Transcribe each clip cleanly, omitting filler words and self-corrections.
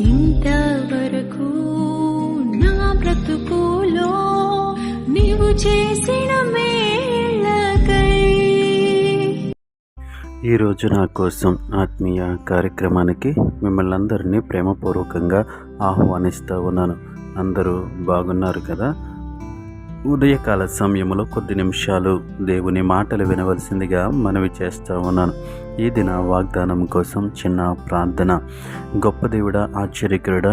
ఇంతవరకు నా బ్రతుకులో నీవు చేసిన మేళ్ళకై. ఈరోజు నా కోసం ఆత్మీయ కార్యక్రమానికి మిమ్మల్ని అందరినీ ప్రేమపూర్వకంగా ఆహ్వానిస్తూ ఉన్నాను. అందరూ బాగున్నారు కదా? ఉదయకాల సమయంలో కొద్ది నిమిషాలు దేవుని మాటలు వినవలసిందిగా మనవి చేస్తూ ఉన్నాను. ఈ దిన వాగ్దానం కోసం చిన్న ప్రార్థన. గొప్ప దేవుడా, ఆశ్చర్యకరుడా,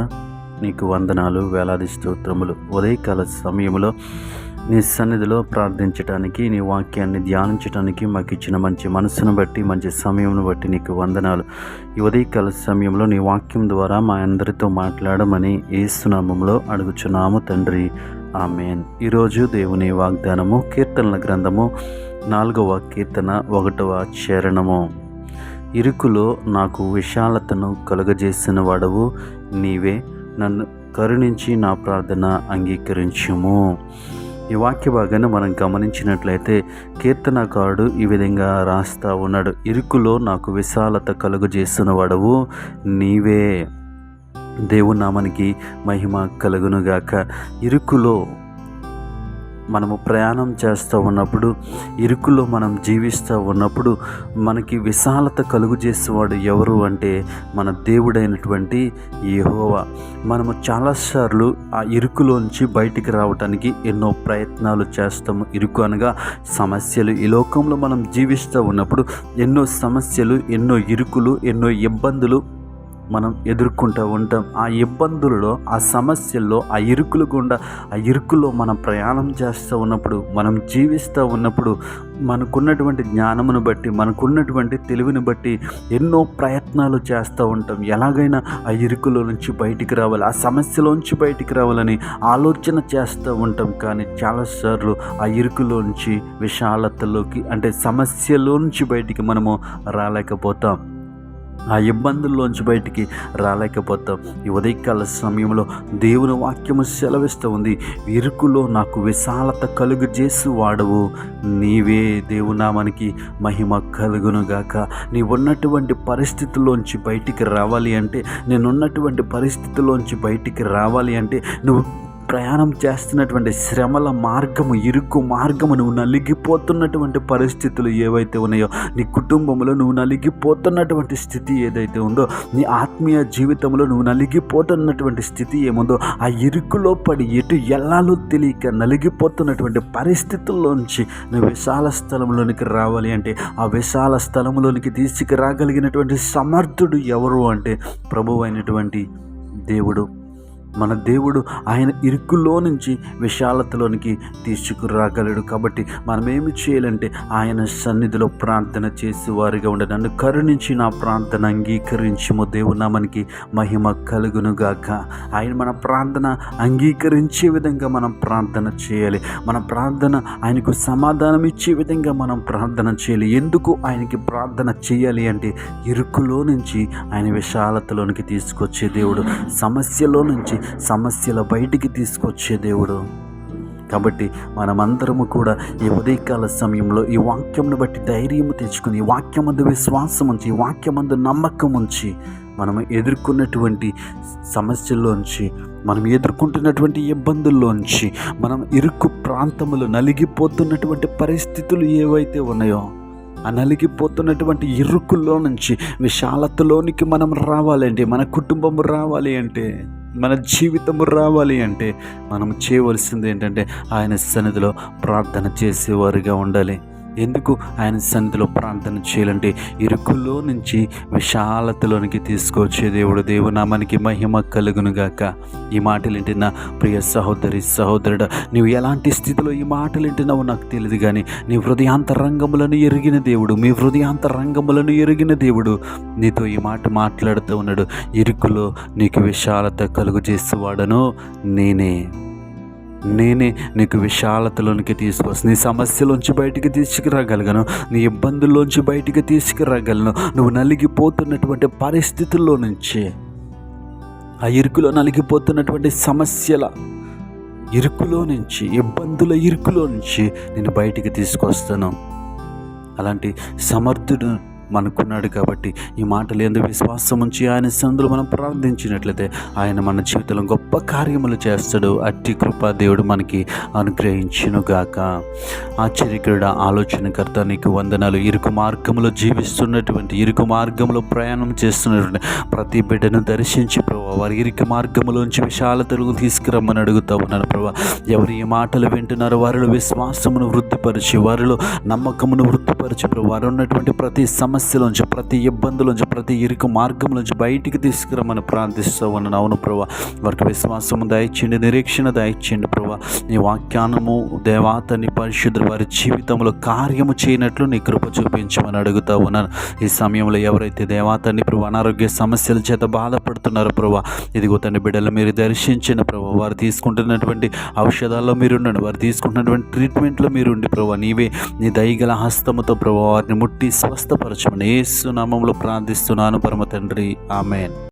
నీకు వందనాలు, వేలాది స్తోత్రములు. ఉదయకాల సమయంలో నీ సన్నిధిలో ప్రార్థించడానికి, నీ వాక్యాన్ని ధ్యానించడానికి మాకు ఇచ్చిన మంచి మనసును బట్టి, మంచి సమయంను బట్టి నీకు వందనాలు. ఈ ఉదయకాల సమయంలో నీ వాక్యం ద్వారా మా అందరితో మాట్లాడమని యేసు నామములో అడుగుచున్నాము తండ్రి, ఆమేన్. ఈరోజు దేవుని వాగ్దానము కీర్తనల గ్రంథము 4వ కీర్తన 1వ చరణము. ఇరుకులో నాకు విశాలతను కలుగజేసిన వాడవు నీవే, నన్ను కరుణించి నా ప్రార్థన అంగీకరించుము. ఈ వాక్య భాగాన్ని మనం గమనించినట్లయితే కీర్తనకారుడు ఈ విధంగా రాస్తా ఉన్నాడు. ఇరుకులో నాకు విశాలత కలుగజేసిన వాడవు నీవే. దేవుని నామానికి మహిమ కలుగునుగాక. ఇరుకులో మనము ప్రయాణం చేస్తూ ఉన్నప్పుడు, ఇరుకులో మనం జీవిస్తూ ఉన్నప్పుడు మనకి విశాలత కలుగు చేసేవాడు ఎవరు అంటే మన దేవుడైనటువంటి యెహోవా. మనము చాలాసార్లు ఆ ఇరుకులోంచి బయటికి రావడానికి ఎన్నో ప్రయత్నాలు చేస్తాము. ఇరుకు అనగా సమస్యలు. ఈ లోకంలో మనం జీవిస్తూ ఉన్నప్పుడు ఎన్నో సమస్యలు, ఎన్నో ఇరుకులు, ఎన్నో ఇబ్బందులు మనం ఎదుర్కొంటూ ఉంటాం. ఆ ఇబ్బందులలో, ఆ సమస్యల్లో, ఆ ఇరుకుల గుండా, ఆ ఇరుకులో మనం ప్రయాణం చేస్తూ ఉన్నప్పుడు, మనం జీవిస్తూ ఉన్నప్పుడు మనకున్నటువంటి జ్ఞానమును బట్టి, మనకున్నటువంటి తెలివిని బట్టి ఎన్నో ప్రయత్నాలు చేస్తూ ఉంటాం. ఎలాగైనా ఆ ఇరుకులో నుంచి బయటికి రావాలి, ఆ సమస్యలోంచి బయటికి రావాలని ఆలోచన చేస్తూ ఉంటాం. కానీ చాలాసార్లు ఆ ఇరుకులోంచి విశాలతలోకి, అంటే సమస్యలోంచి బయటికి మనము రాలేకపోతాం. ఆ ఇబ్బందుల్లోంచి బయటికి రాలేకపోతాం. ఈ ఉదయకాల సమయంలో దేవుని వాక్యము సెలవిస్తూ ఉంది, ఇరుకులో నాకు విశాలత కలుగు చేసి వాడవు నీవే. దేవునామానికి మహిమ కలుగునుగాక. నీవు ఉన్నటువంటి పరిస్థితుల్లోంచి బయటికి రావాలి అంటే, నేనున్నటువంటి పరిస్థితుల్లోంచి బయటికి రావాలి అంటే, నువ్వు ప్రయాణం చేస్తున్నటువంటి శ్రమల మార్గము, ఇరుకు మార్గము, నువ్వు నలిగిపోతున్నటువంటి పరిస్థితులు ఏవైతే ఉన్నాయో, నీ కుటుంబంలో నువ్వు నలిగిపోతున్నటువంటి స్థితి ఏదైతే ఉందో, నీ ఆత్మీయ జీవితంలో నువ్వు నలిగిపోతున్నటువంటి స్థితి ఏముందో, ఆ ఇరుకులో పడి ఎటు ఎల్లాలో తెలియక నలిగిపోతున్నటువంటి పరిస్థితుల్లోంచి నువ్వు విశాల స్థలంలోనికి రావాలి అంటే, ఆ విశాల స్థలంలోనికి తీసుకురాగలిగినటువంటి సమర్థుడు ఎవరు అంటే ప్రభువు అయినటువంటి దేవుడు. మన దేవుడు ఆయన ఇరుకులో నుంచి విశాలతలోనికి తీసుకురాగలడు. కాబట్టి మనం ఏమి చేయాలంటే ఆయన సన్నిధిలో ప్రార్థన చేసేవారిగా ఉండి, నన్ను కరుణించి నా ప్రార్థన అంగీకరించుము. దేవునామానికి మహిమ కలుగునుగాక. ఆయన మన ప్రార్థన అంగీకరించే విధంగా మనం ప్రార్థన చేయాలి. మన ప్రార్థన ఆయనకు సమాధానం ఇచ్చే విధంగా మనం ప్రార్థన చేయాలి. ఎందుకు ఆయనకి ప్రార్థన చేయాలి అంటే, ఇరుకులో నుంచి ఆయన విశాలతలోనికి తీసుకొచ్చే దేవుడు, సమస్యలో నుంచి సమస్యల బయటికి తీసుకొచ్చే దేవుడు. కాబట్టి మనమందరము కూడా ఈ ఉదయకాల సమయంలో ఈ వాక్యంను బట్టి ధైర్యం తెచ్చుకుని, ఈ వాక్యమందు విశ్వాసం ఉంచి, ఈ వాక్యమందు నమ్మకం ఉంచి, మనం ఎదుర్కొన్నటువంటి సమస్యల్లోంచి, మనం ఎదుర్కొంటున్నటువంటి ఇబ్బందుల్లోంచి, మనం ఇరుకు ప్రాంతములు నలిగిపోతున్నటువంటి పరిస్థితులు ఏవైతే ఉన్నాయో, ఆ నలిగిపోతున్నటువంటి ఇరుకుల్లో నుంచి విశాలతలోనికి మనం రావాలంటే, మన కుటుంబం రావాలి అంటే, మన జీవితము రావాలి అంటే, మనం చేయవలసింది ఏంటంటే ఆయన సన్నిధిలో ప్రార్థన చేసేవారుగా ఉండాలి. ఎందుకు ఆయన సన్నిధిలో ప్రార్థన చేయాలంటే, ఇరుకుల్లో నుంచి విశాలతలోనికి తీసుకొచ్చే దేవుడు. దేవునామానికి మహిమ కలుగునుగాక. ఈ మాటలు వింటున్న ప్రియ సహోదరి, సహోదరుడు, నీవు ఎలాంటి స్థితిలో ఈ మాటలు వింటున్నావో నాకు తెలియదు, కానీ నీ హృదయాంతరంగములను ఎరిగిన దేవుడు, మీ హృదయాంతరంగములను ఎరిగిన దేవుడు నీతో ఈ మాట మాట్లాడుతూ ఉన్నాడు. ఇరుకులో నీకు విశాలత కలుగు చేసేవాడను నేనే నీకు విశాలతలోనికి తీసుకొస్తాను. నీ సమస్యలోంచి బయటికి తీసుకురాగలను, నీ ఇబ్బందుల్లోంచి బయటికి తీసుకురాగలను. నువ్వు నలిగిపోతున్నటువంటి పరిస్థితుల్లో నుంచి, ఆ ఇరుకులో నలిగిపోతున్నటువంటి సమస్యల ఇరుకులో నుంచి, ఇబ్బందుల ఇరుకులో నుంచి నేను బయటికి తీసుకొస్తాను. అలాంటి సమర్థుడు మనకున్నాడు. కాబట్టి ఈ మాటలు ఎందుకు విశ్వాసం ఉంచి ఆయన సందులో మనం ప్రార్థించినట్లయితే ఆయన మన జీవితంలో గొప్ప కార్యములు చేస్తాడు. అట్టి కృప దేవుడు మనకి అనుగ్రహించునుగాక. ఆశ్చర్యకరుడ, ఆలోచనకర్త, నీకు వందనాలు. ఇరుకు మార్గంలో జీవిస్తున్నటువంటి, ఇరుకు మార్గంలో ప్రయాణం చేస్తున్నటువంటి ప్రతి బిడ్డను దర్శించి ప్రభావ వారి ఇరుకు మార్గంలోంచి విశాలతలకు తీసుకురమ్మని అడుగుతా ఉన్నాను ప్రభావ. ఎవరు ఈ మాటలు వింటున్నారో వారిలో విశ్వాసమును వృద్ధిపరిచి, వారిలో నమ్మకమును వృద్ధిపరిచి ప్రభావ వారు ఉన్నటువంటి ప్రతి సమస్యలోంచి, ప్రతి ఇబ్బందులోంచి, ప్రతి ఇరుకు మార్గంలోంచి బయటికి తీసుకురమ్మని ప్రార్థిస్తూ ఉన్నాను. అవును ప్రభావ, వారికి విశ్వాసము దయచేయండి, నిరీక్షణ దయచేయండి ప్రభావ. నీ వాక్యానము దేవాత నీ పరిశుద్ధులు వారి జీవితంలో కార్యము చేయనట్లు నీ కృప చూపించమని అడుగుతా ఉన్నాను. ఈ సమయంలో ఎవరైతే దేవాతని ప్రభు అనారోగ్య సమస్యల చేత బాధపడుతున్నారో ప్రభా, ఇదిగో తన బిడ్డలు మీరు దర్శించిన ప్రభు, వారు తీసుకుంటున్నటువంటి ఔషధాల్లో మీరుండండి, వారు తీసుకుంటున్నటువంటి ట్రీట్మెంట్లో మీరుండి ప్రభా, నీవే నీ దయగల హస్తముతో ప్రభు వారిని ముట్టి స్వస్థపరచమని యేసు నామములో ప్రార్థిస్తున్నాను పరమ తండ్రి. ఆమేన్.